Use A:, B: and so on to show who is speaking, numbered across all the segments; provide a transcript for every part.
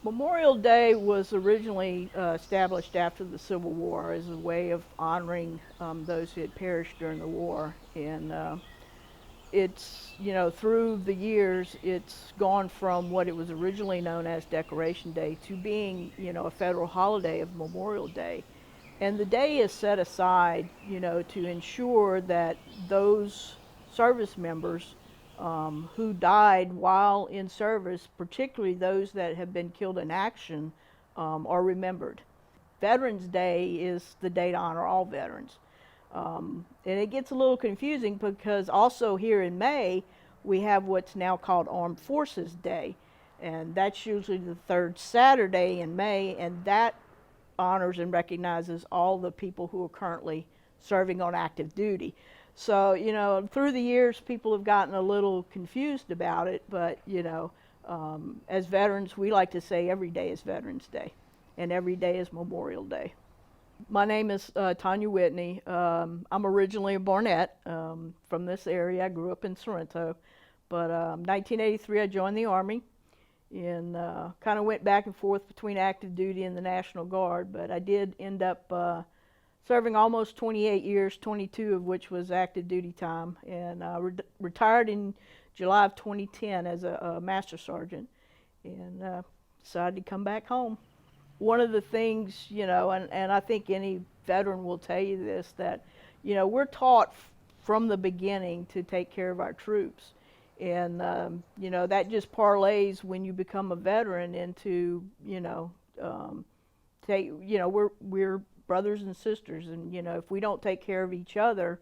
A: Memorial Day was originally established after the Civil War as a way of honoring those who had perished during the war. And it's, through the years, it's gone from what it was originally known as Decoration Day to being, a federal holiday of Memorial Day. And the day is set aside, to ensure that those service members who died while in service, particularly those that have been killed in action, are remembered. Veterans Day is the day to honor all veterans. And it gets a little confusing because also here in May, we have what's now called Armed Forces Day. And that's usually the third Saturday in May, and that honors and recognizes all the people who are currently serving on active duty. So, through the years, people have gotten a little confused about it, but, as veterans, we like to say every day is Veterans Day, and every day is Memorial Day. My name is Tanya Whitney. I'm originally a Barnett from this area. I grew up in Sorrento, but 1983 I joined the Army and kind of went back and forth between active duty and the National Guard, but I did end up serving almost 28 years, 22 of which was active duty time, and retired in July of 2010 as a Master Sergeant, and decided to come back home. One of the things, and I think any veteran will tell you this, that, we're taught from the beginning to take care of our troops. And, that just parlays when you become a veteran into, we're brothers and sisters. And, if we don't take care of each other,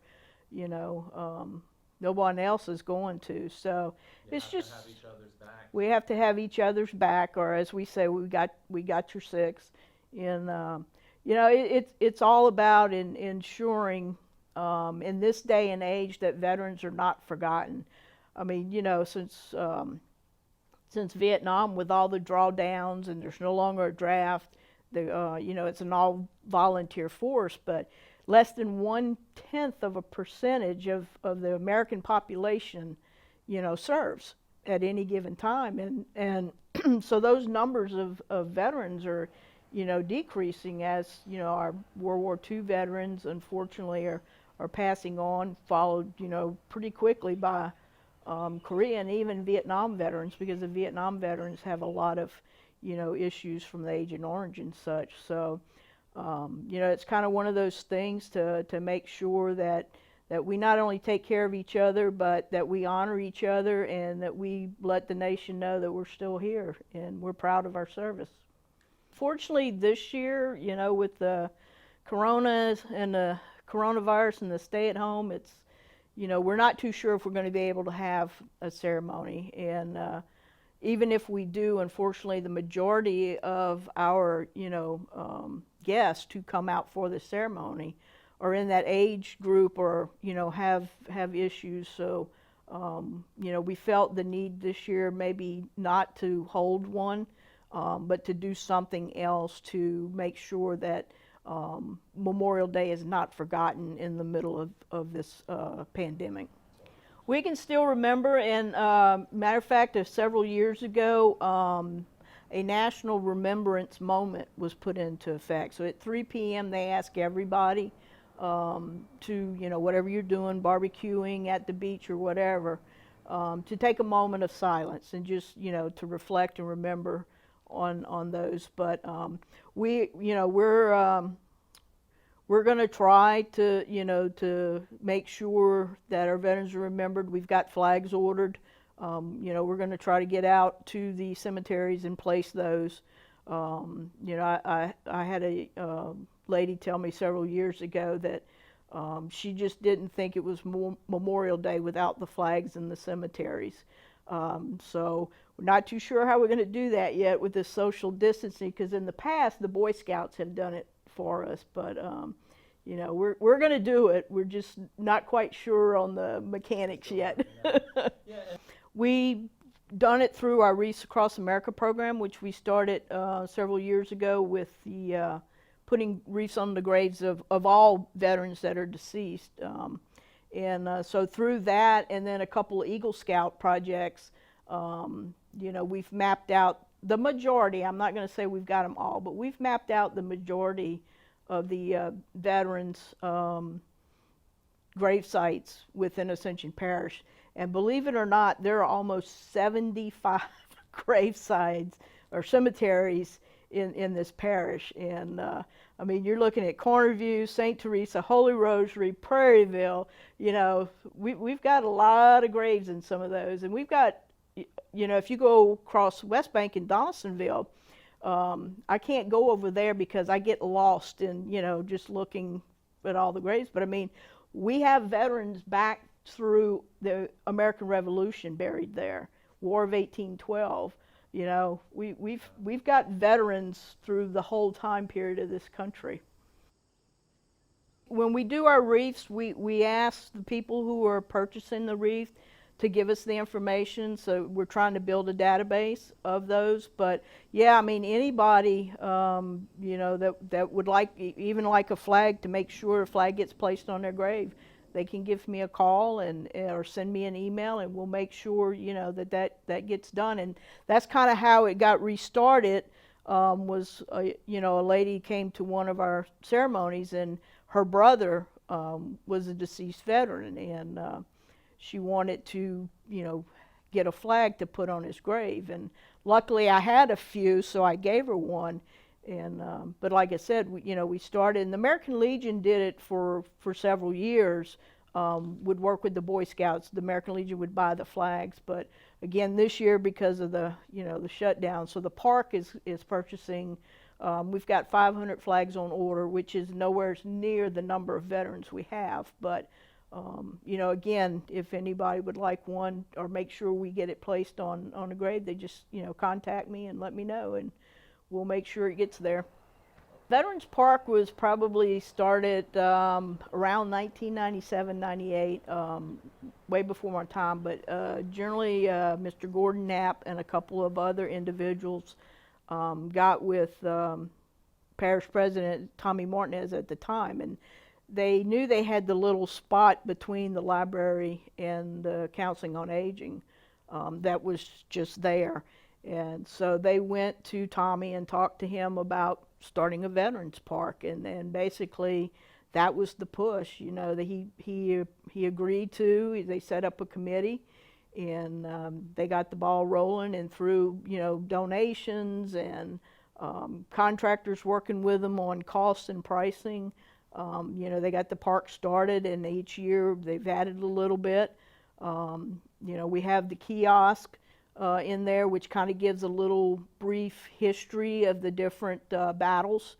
A: no one else is going to. So it's just,
B: have each other's back.
A: we have to have each other's back, or as we say, we got your six. And it's all about ensuring in this day and age that veterans are not forgotten. I mean, since Vietnam, with all the drawdowns and there's no longer a draft, it's an all volunteer force, but less than 1/10 of a percentage of the American population, serves at any given time. And so those numbers of veterans are, decreasing as, our World War II veterans, unfortunately, are passing on, followed, pretty quickly by Korea and even Vietnam veterans, because the Vietnam veterans have a lot of, issues from the Agent Orange and such. So, it's kind of one of those things to make sure that we not only take care of each other, but that we honor each other and that we let the nation know that we're still here and we're proud of our service. Fortunately, this year, with the coronavirus and the stay at home, it's, we're not too sure if we're going to be able to have a ceremony. And even if we do, unfortunately, the majority of our, guests who come out for the ceremony are in that age group or, have issues. So, we felt the need this year maybe not to hold one, but to do something else to make sure that Memorial Day is not forgotten in the middle of this pandemic. We can still remember, and matter of fact, several years ago, a national Remembrance Moment was put into effect. So at 3 p.m. they ask everybody to, whatever you're doing, barbecuing at the beach or whatever, to take a moment of silence and just, to reflect and remember on those. But we're going to try to, to make sure that our veterans are remembered. We've got flags ordered. We're going to try to get out to the cemeteries and place those. I had a lady tell me several years ago that she just didn't think it was Memorial Day without the flags in the cemeteries. So we're not too sure how we're going to do that yet with this social distancing, because in the past the Boy Scouts have done it for us, but we're going to do it. We're just not quite sure on the mechanics yet. We've done it through our Reefs Across America program, which we started several years ago with the putting wreaths on the graves of all veterans that are deceased. So through that, and then a couple of Eagle Scout projects, we've mapped out the majority, I'm not going to say we've got them all, but we've mapped out the majority of the veterans' grave sites within Ascension Parish. And believe it or not, there are almost 75 grave sites or cemeteries in this parish. And I mean, you're looking at Cornerview, St. Teresa, Holy Rosary, Prairieville. You know, we've got a lot of graves in some of those. And we've got, you know, if you go across West Bank in Donaldsonville, I can't go over there because I get lost in, you know, just looking at all the graves. But I mean, we have veterans back through the American Revolution buried there, War of 1812. You know, we've got veterans through the whole time period of this country. When we do our reefs, we ask the people who are purchasing the reef to give us the information. So we're trying to build a database of those. But yeah, I mean, anybody, you know, that would like, even like a flag, to make sure a flag gets placed on their grave, they can give me a call and or send me an email, and we'll make sure, you know, that gets done. And that's kind of how it got restarted. Was you know, a lady came to one of our ceremonies, and her brother was a deceased veteran, and she wanted to, you know, get a flag to put on his grave. And luckily I had a few, so I gave her one. And but like I said, you know, we started, and the American Legion did it for several years. Would work with the Boy Scouts. The American Legion would buy the flags, but again this year, because of the, you know, the shutdown, so the park is purchasing. We've got 500 flags on order, which is nowhere near the number of veterans we have. But you know, again, if anybody would like one, or make sure we get it placed on a grave, they just, you know, contact me and let me know, and we'll make sure it gets there. Veterans Park was probably started around 1997, 98, way before my time, but generally Mr. Gordon Knapp and a couple of other individuals got with Parish President Tommy Martinez at the time, and they knew they had the little spot between the library and the Counseling on Aging that was just there. And so they went to Tommy and talked to him about starting a veterans park, and then basically that was the push, you know, that he agreed to. They set up a committee, and they got the ball rolling, and through, you know, donations and contractors working with them on costs and pricing, you know, they got the park started, and each year they've added a little bit. You know, we have the kiosk in there, which kind of gives a little brief history of the different battles,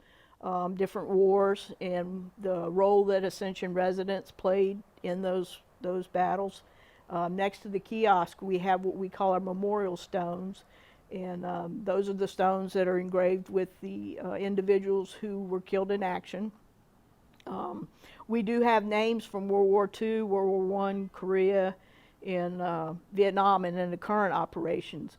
A: different wars, and the role that Ascension residents played in those battles. Next to the kiosk, we have what we call our memorial stones, and those are the stones that are engraved with the individuals who were killed in action. We do have names from World War II, World War I, Korea, in Vietnam, and in the current operations.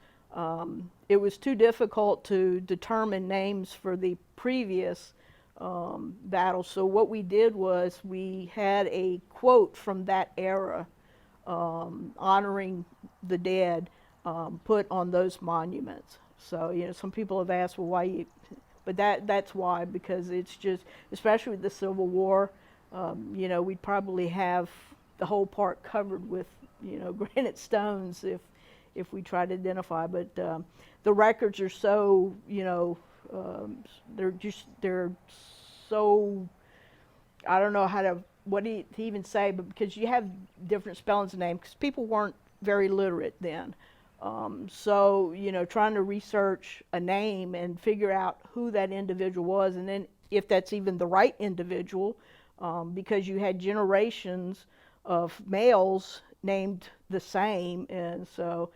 A: It was too difficult to determine names for the previous battles, so what we did was we had a quote from that era honoring the dead put on those monuments. So, you know, some people have asked, well, why you, but that's why, because it's just, especially with the Civil War, you know, we'd probably have the whole park covered with, you know, granite stones if we try to identify. But the records are so, you know, they're so, I don't know how to, what to even say, but because you have different spellings of names, because people weren't very literate then. So, you know, trying to research a name and figure out who that individual was, and then if that's even the right individual, because you had generations of males named the same, and so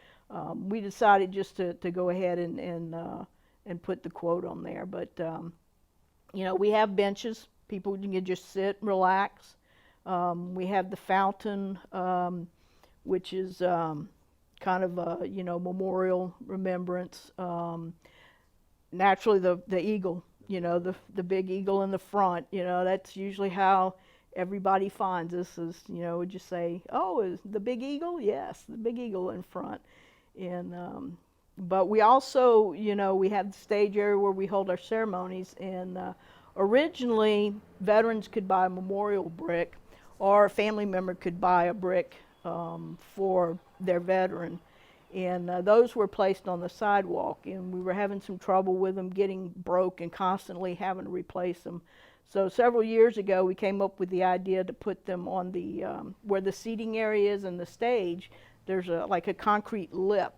A: we decided just to go ahead and put the quote on there. But you know, we have benches, people can just sit, relax. We have the fountain, which is kind of a, you know, memorial remembrance. Naturally, the eagle, you know, the big eagle in the front, you know, that's usually how everybody finds us, is, you know, would you say, oh, is the big eagle? Yes, the big eagle in front. And But we also, we have the stage area where we hold our ceremonies, and originally veterans could buy a memorial brick, or a family member could buy a brick for their veteran, and those were placed on the sidewalk, and we were having some trouble with them getting broke and constantly having to replace them. So several years ago, we came up with the idea to put them on the where the seating area is and the stage. There's like a concrete lip,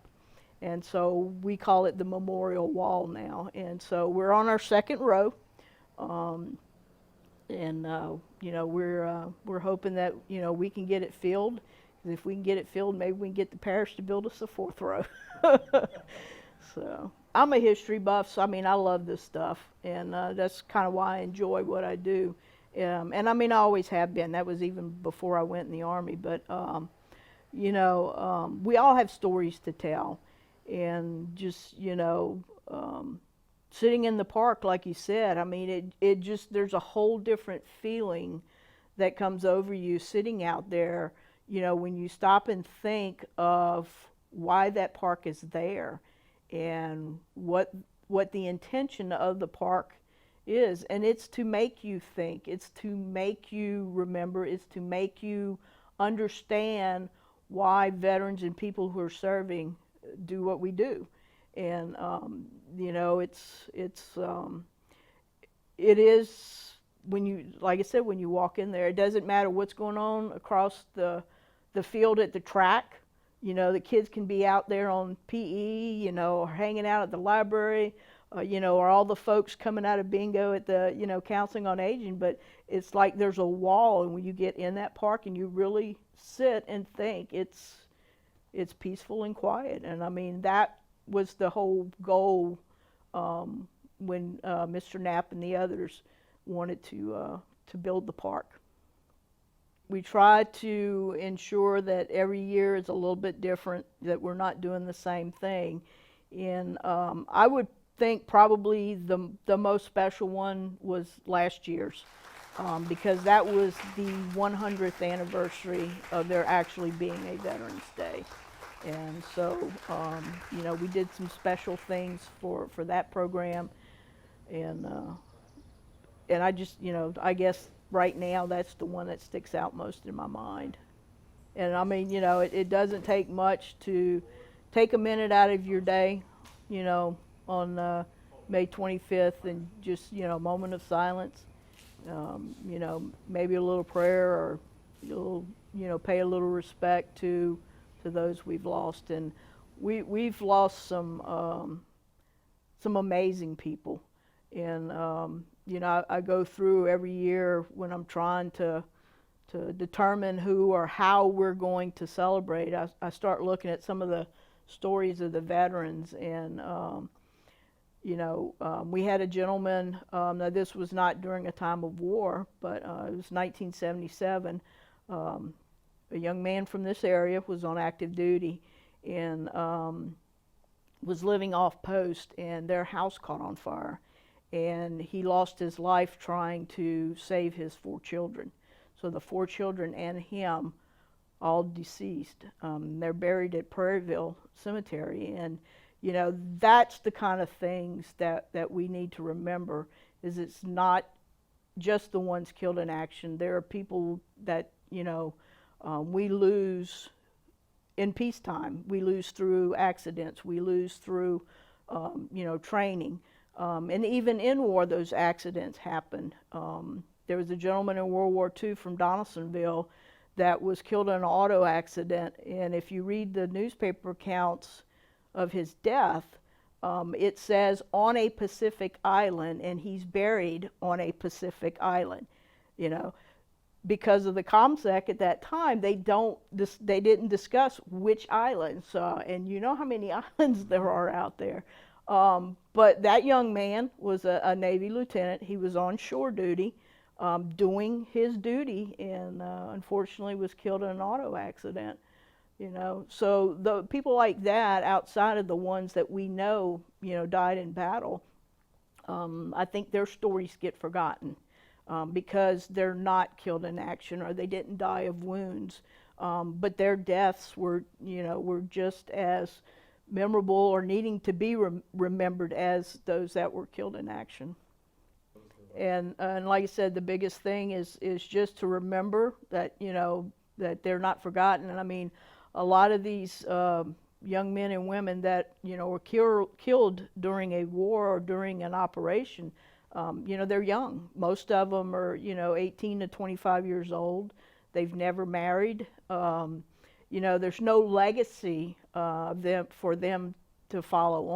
A: and so we call it the memorial wall now. And so we're on our second row, um, and we're hoping that we can get it filled. 'Cause if we can get it filled, maybe we can get the parish to build us a fourth row. So I'm a history buff, so I mean I love this stuff, and that's kind of why I enjoy what I do. And I mean I always have been. That was even before I went in the Army. But we all have stories to tell, and just sitting in the park, like you said, I mean it just, there's a whole different feeling that comes over you sitting out there. When you stop and think of why that park is there, and what the intention of the park is. And it's to make you think, it's to make you remember, it's to make you understand why veterans and people who are serving do what we do. And it is, when you, like I said, when you walk in there, it doesn't matter what's going on across the field at the track. The kids can be out there on PE, or hanging out at the library, or all the folks coming out of bingo at the, counseling on aging. But it's like there's a wall, and when you get in that park and you really sit and think, it's peaceful and quiet. And I mean, that was the whole goal when Mr. Knapp and the others wanted to build the park. We try to ensure that every year is a little bit different, that we're not doing the same thing. And I would think probably the most special one was last year's, because that was the 100th anniversary of there actually being a Veterans Day. And so, we did some special things for that program. And I just, I guess right now that's the one that sticks out most in my mind. And I mean, it doesn't take much to take a minute out of your day, on May 25th, and just, a moment of silence, maybe a little prayer, or you'll, pay a little respect to those we've lost. And we've lost some amazing people. And I go through every year when I'm trying to determine who or how we're going to celebrate. I start looking at some of the stories of the veterans. And we had a gentleman, now this was not during a time of war, but it was 1977. A young man from this area was on active duty, and was living off post, and their house caught on fire, and he lost his life trying to save his 4 children. So the 4 children and him, all deceased. They're buried at Prairieville Cemetery. And that's the kind of things that we need to remember, is it's not just the ones killed in action. There are people that we lose in peacetime. We lose through accidents. We lose through training. And even in war, those accidents happen. There was a gentleman in World War II from Donaldsonville that was killed in an auto accident. And if you read the newspaper accounts of his death, it says on a Pacific island, and he's buried on a Pacific island. Because of the ComSec at that time, they didn't discuss which islands. And you know how many islands there are out there. But that young man was a Navy lieutenant. He was on shore duty, doing his duty, and unfortunately was killed in an auto accident. So the people like that, outside of the ones that we know, died in battle, I think their stories get forgotten, because they're not killed in action, or they didn't die of wounds, but their deaths were just as memorable or needing to be remembered as those that were killed in action. And like I said, the biggest thing is just to remember that, you know, that they're not forgotten. And I mean, a lot of these young men and women that, you know, were killed during a war or during an operation, you know, they're young. Most of them are, you know, 18 to 25 years old. They've never married. You know, there's no legacy for them to follow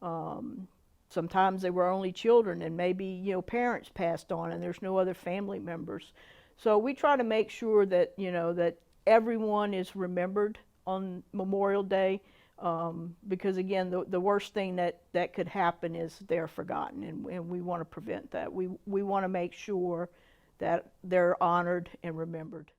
A: on. Sometimes they were only children, and maybe, you know, parents passed on and there's no other family members. So we try to make sure that, you know, that everyone is remembered on Memorial Day, because again, the worst thing that could happen is they're forgotten, and we want to prevent that. We want to make sure that they're honored and remembered.